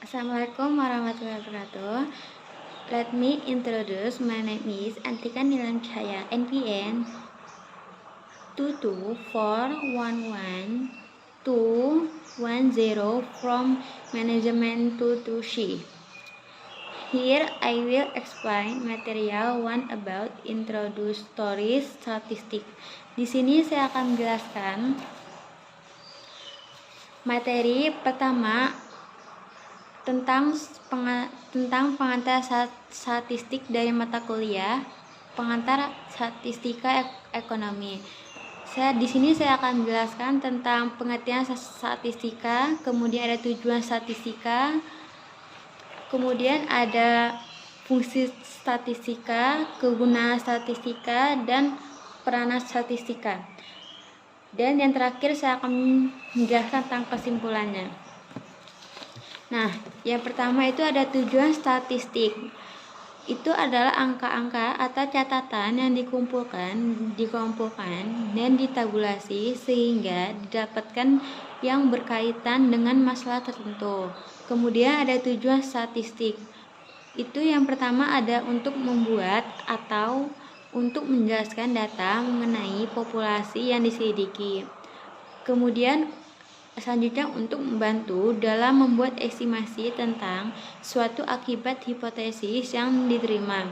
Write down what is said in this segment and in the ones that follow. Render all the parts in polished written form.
Assalamualaikum warahmatullahi wabarakatuh. Let me introduce. My name is Antika Nilam Cahaya, NPN 22411 from Management 22C. Here I will explain material 1 about introductory statistics. Di sini saya akan menjelaskan materi pertama tentang pengantar statistik dari mata kuliah pengantar statistika ekonomi. Di sini saya akan menjelaskan tentang pengertian statistika, kemudian ada tujuan statistika, kemudian ada fungsi statistika, kegunaan statistika, dan peranan statistika. Dan yang terakhir saya akan menjelaskan tentang kesimpulannya. Nah, yang pertama itu ada tujuan statistik. Itu adalah angka-angka atau catatan yang dikumpulkan dan ditabulasi sehingga didapatkan yang berkaitan dengan masalah tertentu. Kemudian ada tujuan statistik. Itu yang pertama ada untuk membuat atau untuk menjelaskan data mengenai populasi yang diselidiki. Kemudian selanjutnya untuk membantu dalam membuat estimasi tentang suatu akibat hipotesis yang diterima.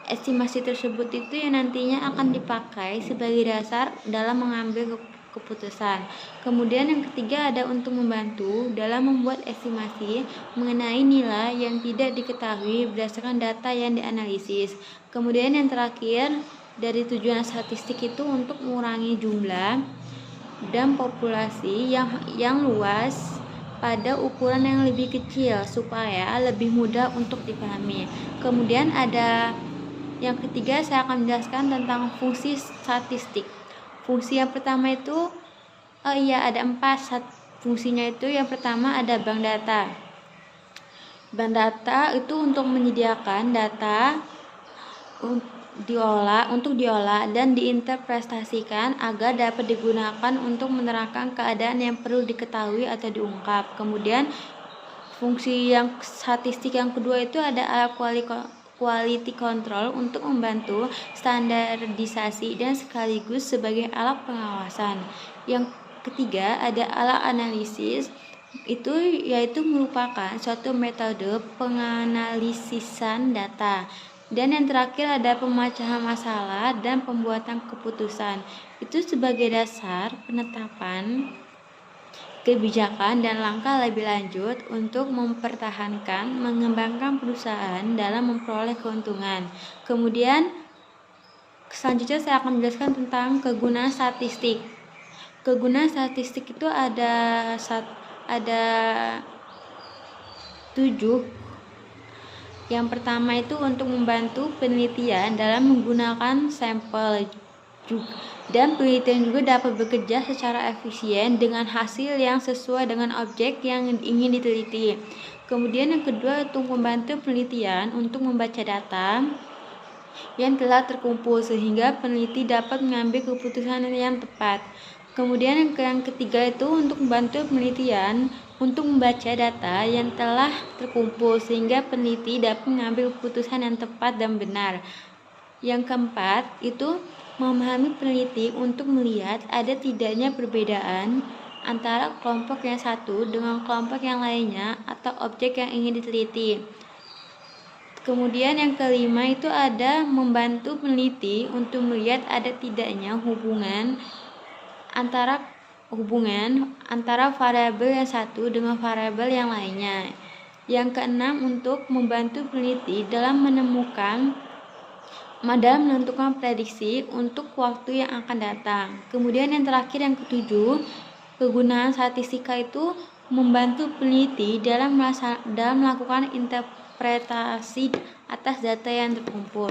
Estimasi tersebut itu yang nantinya akan dipakai sebagai dasar dalam mengambil keputusan. Kemudian yang ketiga ada untuk membantu dalam membuat estimasi mengenai nilai yang tidak diketahui berdasarkan data yang dianalisis. Kemudian yang terakhir dari tujuan statistik itu untuk mengurangi jumlah dan populasi yang luas pada ukuran yang lebih kecil supaya lebih mudah untuk dipahami. Kemudian ada yang ketiga, saya akan menjelaskan tentang fungsi statistik. Fungsi yang pertama itu ada 4 fungsinya. Itu yang pertama ada bank data. Bank data itu untuk menyediakan data untuk diolah dan diinterpretasikan agar dapat digunakan untuk menerangkan keadaan yang perlu diketahui atau diungkap. Kemudian fungsi yang statistik yang kedua itu ada alat quality control untuk membantu standarisasi dan sekaligus sebagai alat pengawasan. Yang ketiga ada alat analisis, itu yaitu merupakan suatu metode penganalisisan data. Dan yang terakhir ada pemecahan masalah dan pembuatan keputusan. Itu sebagai dasar penetapan kebijakan dan langkah lebih lanjut untuk mempertahankan, mengembangkan perusahaan dalam memperoleh keuntungan. Kemudian selanjutnya saya akan menjelaskan tentang kegunaan statistik. Kegunaan statistik itu ada 7. Yang pertama itu untuk membantu penelitian dalam menggunakan sampel, dan penelitian juga dapat bekerja secara efisien dengan hasil yang sesuai dengan objek yang ingin diteliti. Kemudian yang kedua untuk membantu penelitian untuk membaca data yang telah terkumpul sehingga peneliti dapat mengambil keputusan yang tepat. Kemudian yang ketiga itu untuk membantu penelitian untuk membaca data yang telah terkumpul sehingga peneliti dapat mengambil keputusan yang tepat dan benar. Yang keempat itu memahami peneliti untuk melihat ada tidaknya perbedaan antara kelompok yang satu dengan kelompok yang lainnya atau objek yang ingin diteliti. Kemudian yang kelima itu ada membantu peneliti untuk melihat ada tidaknya hubungan antara variabel yang satu dengan variabel yang lainnya. Yang keenam untuk membantu peneliti dalam menentukan prediksi untuk waktu yang akan datang. Kemudian yang terakhir yang ketujuh, kegunaan statistika itu membantu peneliti dalam melakukan interpretasi atas data yang terkumpul.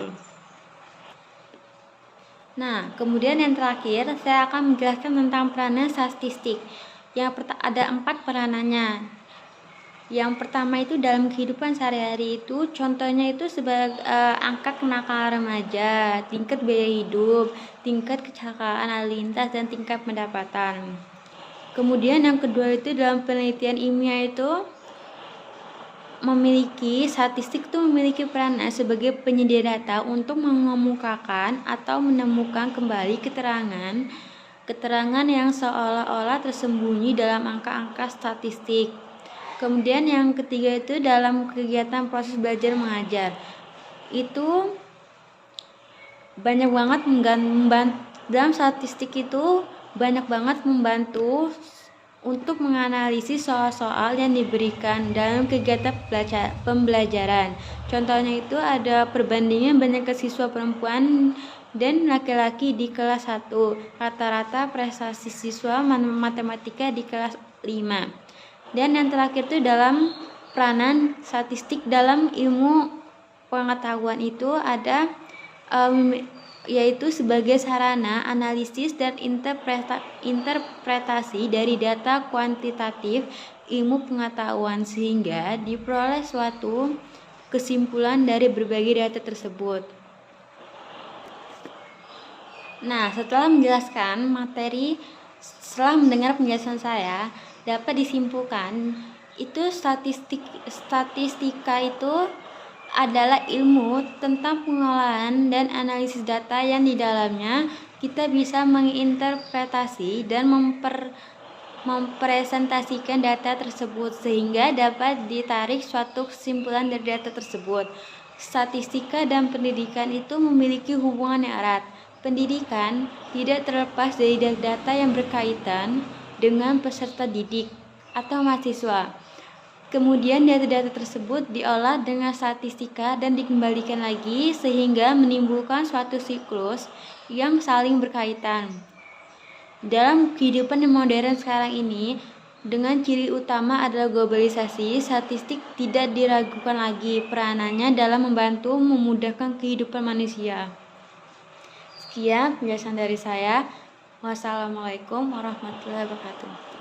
Nah, kemudian yang terakhir saya akan menjelaskan tentang peranan statistik. Ada 4 peranannya. Yang pertama itu dalam kehidupan sehari-hari itu contohnya itu sebagai angka kenakalan remaja, tingkat biaya hidup, tingkat kecelakaan lalu lintas, dan tingkat pendapatan. Kemudian yang kedua itu dalam penelitian ilmiah itu statistik itu memiliki peranan sebagai penyedia data untuk mengemukakan atau menemukan kembali keterangan yang seolah-olah tersembunyi dalam angka-angka statistik. Kemudian yang ketiga itu dalam kegiatan proses belajar mengajar. Itu banyak banget dalam statistik itu banyak banget membantu untuk menganalisis soal-soal yang diberikan dalam kegiatan pembelajaran. Contohnya itu ada perbandingan banyaknya siswa perempuan dan laki-laki di kelas 1, rata-rata prestasi siswa matematika di kelas 5. Dan yang terakhir itu dalam peranan statistik dalam ilmu pengetahuan itu ada yaitu sebagai sarana analisis dan interpretasi dari data kuantitatif ilmu pengetahuan sehingga diperoleh suatu kesimpulan dari berbagai data tersebut. Nah, setelah menjelaskan materi, setelah mendengar penjelasan saya, dapat disimpulkan itu statistika itu adalah ilmu tentang pengolahan dan analisis data yang di dalamnya kita bisa menginterpretasi dan mempresentasikan data tersebut sehingga dapat ditarik suatu kesimpulan dari data tersebut. Statistika dan pendidikan itu memiliki hubungan yang erat. Pendidikan tidak terlepas dari data yang berkaitan dengan peserta didik atau mahasiswa. Kemudian data-data tersebut diolah dengan statistika dan dikembalikan lagi sehingga menimbulkan suatu siklus yang saling berkaitan. Dalam kehidupan yang modern sekarang ini, dengan ciri utama adalah globalisasi, statistik tidak diragukan lagi peranannya dalam membantu memudahkan kehidupan manusia. Sekian penjelasan dari saya. Wassalamualaikum warahmatullahi wabarakatuh.